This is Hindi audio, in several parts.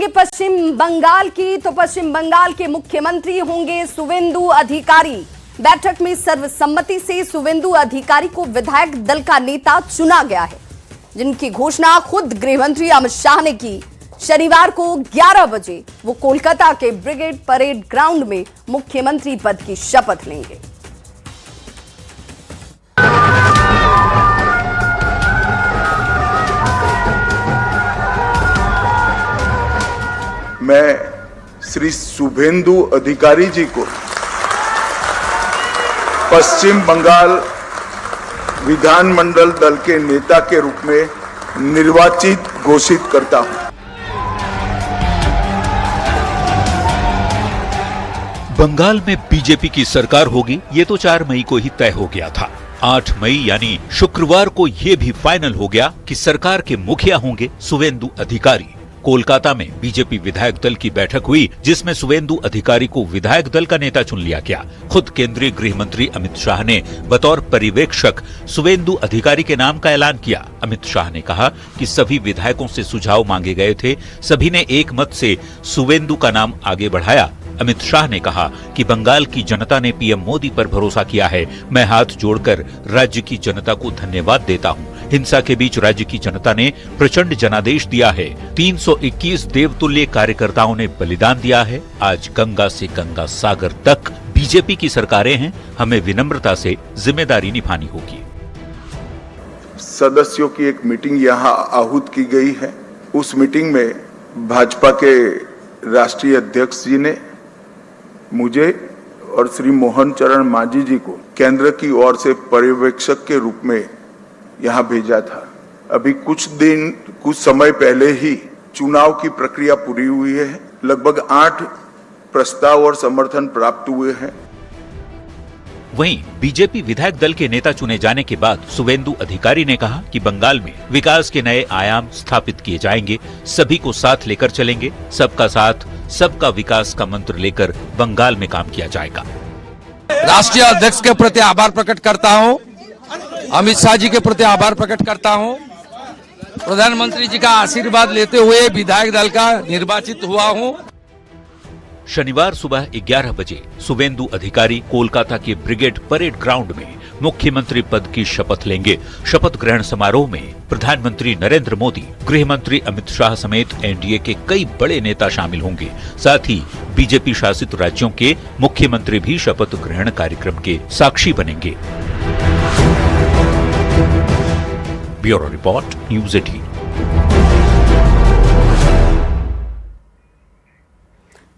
करेंगे पश्चिम बंगाल की, तो पश्चिम बंगाल के मुख्यमंत्री होंगे शुवेंदु अधिकारी। बैठक में सर्वसम्मति से शुवेंदु अधिकारी को विधायक दल का नेता चुना गया है, जिनकी घोषणा खुद गृह मंत्री अमित शाह ने की। शनिवार को 11 बजे वो कोलकाता के ब्रिगेड परेड ग्राउंड में मुख्यमंत्री पद की शपथ लेंगे। मैं श्री शुभेंदु अधिकारी जी को पश्चिम बंगाल विधानमंडल दल के नेता के रूप में निर्वाचित घोषित करता हूं। बंगाल में बीजेपी की सरकार होगी, ये तो 4 मई को ही तय हो गया था। 8 मई यानी शुक्रवार को ये भी फाइनल हो गया कि सरकार के मुखिया होंगे शुवेंदु अधिकारी। कोलकाता में बीजेपी विधायक दल की बैठक हुई, जिसमें शुवेंदु अधिकारी को विधायक दल का नेता चुन लिया गया। खुद केंद्रीय गृह मंत्री अमित शाह ने बतौर पर्यवेक्षक शुवेंदु अधिकारी के नाम का ऐलान किया। अमित शाह ने कहा कि सभी विधायकों से सुझाव मांगे गए थे, सभी ने एक मत से शुवेंदु का नाम आगे बढ़ाया। अमित शाह ने कहा कि बंगाल की जनता ने पीएम मोदी पर भरोसा किया है। मैं हाथ जोड़कर राज्य की जनता को धन्यवाद देता हूं। हिंसा के बीच राज्य की जनता ने प्रचंड जनादेश दिया है। 321 देवतुल्य कार्यकर्ताओं ने बलिदान दिया है। आज गंगा से गंगा सागर तक बीजेपी की सरकारें हैं। हमें विनम्रता से जिम्मेदारी निभानी होगी। सदस्यों की एक मीटिंग यहाँ आहूत की गई है। उस मीटिंग में भाजपा के राष्ट्रीय अध्यक्ष जी ने मुझे और श्री मोहन चरण मांझी जी को केंद्र की ओर से पर्यवेक्षक के रूप में यहाँ भेजा था। अभी कुछ समय पहले ही चुनाव की प्रक्रिया पूरी हुई है। लगभग 8 प्रस्ताव और समर्थन प्राप्त हुए हैं। वहीं बीजेपी विधायक दल के नेता चुने जाने के बाद शुवेंदु अधिकारी ने कहा कि बंगाल में विकास के नए आयाम स्थापित किए जाएंगे। सभी को साथ लेकर चलेंगे। सबका साथ सबका विकास का मंत्र लेकर बंगाल में काम किया जाएगा। राष्ट्रीय अध्यक्ष के प्रति आभार प्रकट करता हूं, अमित शाह जी के प्रति आभार प्रकट करता हूं। प्रधानमंत्री जी का आशीर्वाद लेते हुए विधायक दल का निर्वाचित हुआ हूं। शनिवार सुबह 11 बजे शुवेंदु अधिकारी कोलकाता के ब्रिगेड परेड ग्राउंड में मुख्यमंत्री पद की शपथ लेंगे। शपथ ग्रहण समारोह में प्रधानमंत्री नरेंद्र मोदी, गृह मंत्री अमित शाह समेत एनडीए के कई बड़े नेता शामिल होंगे। साथ ही बीजेपी शासित राज्यों के मुख्यमंत्री भी शपथ ग्रहण कार्यक्रम के साक्षी बनेंगे। Bureau report, news 18।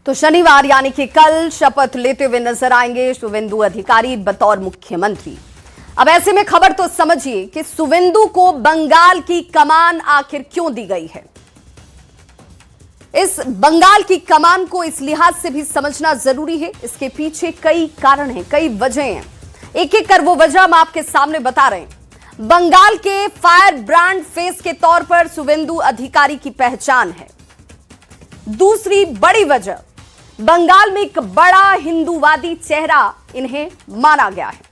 तो शनिवार यानी कि कल शपथ लेते हुए नजर आएंगे शुवेंदु अधिकारी बतौर मुख्यमंत्री। अब ऐसे में खबर तो समझिए कि शुवेंदु को बंगाल की कमान आखिर क्यों दी गई है। इस बंगाल की कमान को इस लिहाज से भी समझना जरूरी है। इसके पीछे कई कारण हैं, कई वजह हैं। एक एक कर वो वजह हम आपके सामने बता रहे हैं। बंगाल के फायर ब्रांड फेस के तौर पर शुवेंदु अधिकारी की पहचान है। दूसरी बड़ी वजह, बंगाल में एक बड़ा हिंदूवादी चेहरा इन्हें माना गया है।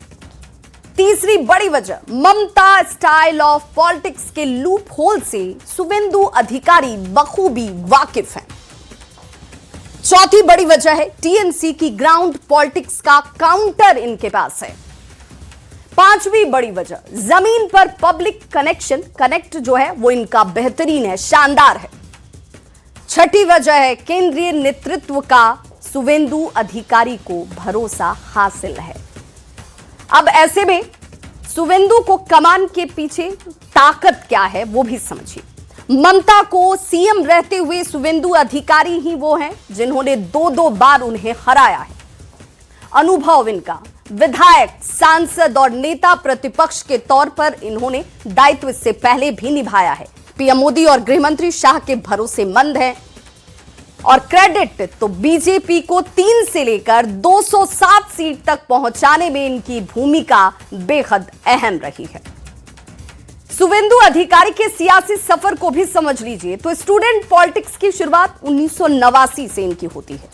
तीसरी बड़ी वजह, ममता स्टाइल ऑफ पॉलिटिक्स के लूप होल से शुवेंदु अधिकारी बखूबी वाकिफ हैं। चौथी बड़ी वजह है, टीएमसी की ग्राउंड पॉलिटिक्स का काउंटर इनके पास है। पांचवी बड़ी वजह, जमीन पर पब्लिक कनेक्ट जो है वो इनका बेहतरीन है, शानदार है। छठी वजह है, केंद्रीय नेतृत्व का शुवेंदु अधिकारी को भरोसा हासिल है। अब ऐसे में शुवेंदु को कमान के पीछे ताकत क्या है वो भी समझिए। ममता को सीएम रहते हुए शुवेंदु अधिकारी ही वो हैं जिन्होंने 2 बार उन्हें हराया है। अनुभव इनका विधायक, सांसद और नेता प्रतिपक्ष के तौर पर इन्होंने दायित्व से पहले भी निभाया है। पीएम मोदी और गृह मंत्री शाह के भरोसेमंद हैं। और क्रेडिट तो बीजेपी को 3 से लेकर 207 सीट तक पहुंचाने में इनकी भूमिका बेहद अहम रही है। शुवेंदु अधिकारी के सियासी सफर को भी समझ लीजिए तो स्टूडेंट पॉलिटिक्स की शुरुआत 1989 से इनकी होती है।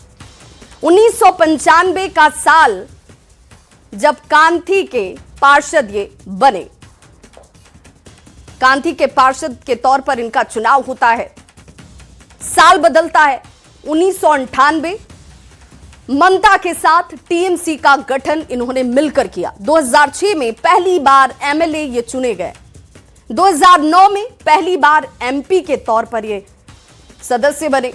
1995 का साल जब कांथी के पार्षद ये बने, कांथी के पार्षद के तौर पर इनका चुनाव होता है। साल बदलता है 1998। ममता के साथ टीएमसी का गठन इन्होंने मिलकर किया। 2006 में पहली बार एमएलए ये चुने गए। 2009 में पहली बार एमपी के तौर पर ये सदस्य बने।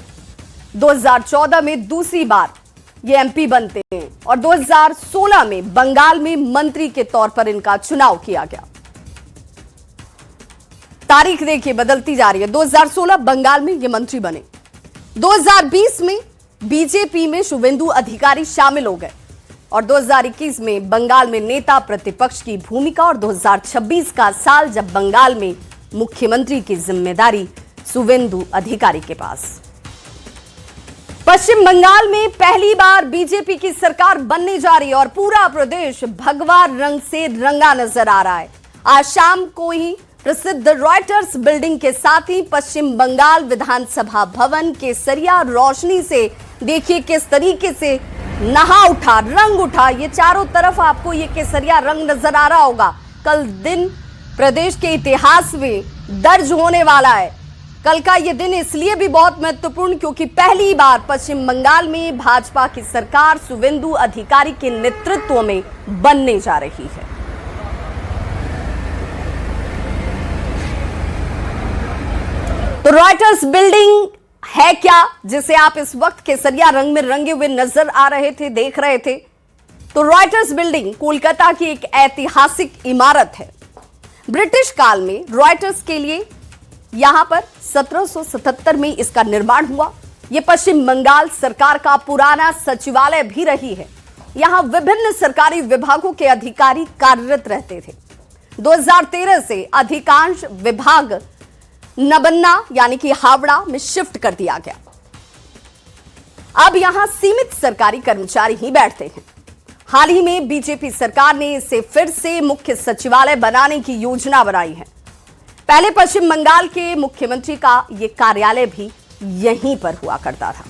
2014 में दूसरी बार ये एमपी बनते हैं और 2016 में बंगाल में मंत्री के तौर पर इनका चुनाव किया गया। तारीख देखिए बदलती जा रही है। 2016 बंगाल में ये मंत्री बने। 2020 में बीजेपी में शुवेंदु अधिकारी शामिल हो गए और 2021 में बंगाल में नेता प्रतिपक्ष की भूमिका और 2026 का साल जब बंगाल में मुख्यमंत्री की जिम्मेदारी शुवेंदु अधिकारी के पास। पश्चिम बंगाल में पहली बार बीजेपी की सरकार बनने जा रही है और पूरा प्रदेश भगवा रंग से रंगा नजर आ रहा है। आज शाम को ही प्रसिद्ध रॉयटर्स बिल्डिंग के साथ ही पश्चिम बंगाल विधानसभा भवन केसरिया रोशनी से देखिए किस तरीके से नहा उठा, रंग उठा। ये चारों तरफ आपको ये केसरिया रंग नजर आ रहा होगा। कल दिन प्रदेश के इतिहास में दर्ज होने वाला है। कल का ये दिन इसलिए भी बहुत महत्वपूर्ण क्योंकि पहली बार पश्चिम बंगाल में भाजपा की सरकार शुवेंदु अधिकारी के नेतृत्व में बनने जा रही है। तो रॉयटर्स बिल्डिंग है क्या जिसे आप इस वक्त केसरिया रंग में रंगे हुए नजर आ रहे थे, देख रहे थे? तो रॉयटर्स बिल्डिंग कोलकाता की एक ऐतिहासिक इमारत है। ब्रिटिश काल में रॉयटर्स के लिए यहां पर 1777 में इसका निर्माण हुआ। यह पश्चिम बंगाल सरकार का पुराना सचिवालय भी रही है। यहां विभिन्न सरकारी विभागों के अधिकारी कार्यरत रहते थे। 2013 से अधिकांश विभाग नबन्ना यानी कि हावड़ा में शिफ्ट कर दिया गया। अब यहां सीमित सरकारी कर्मचारी ही बैठते हैं। हाल ही में बीजेपी सरकार ने इसे फिर से मुख्य सचिवालय बनाने की योजना बनाई है। पहले पश्चिम बंगाल के मुख्यमंत्री का यह कार्यालय भी यहीं पर हुआ करता था।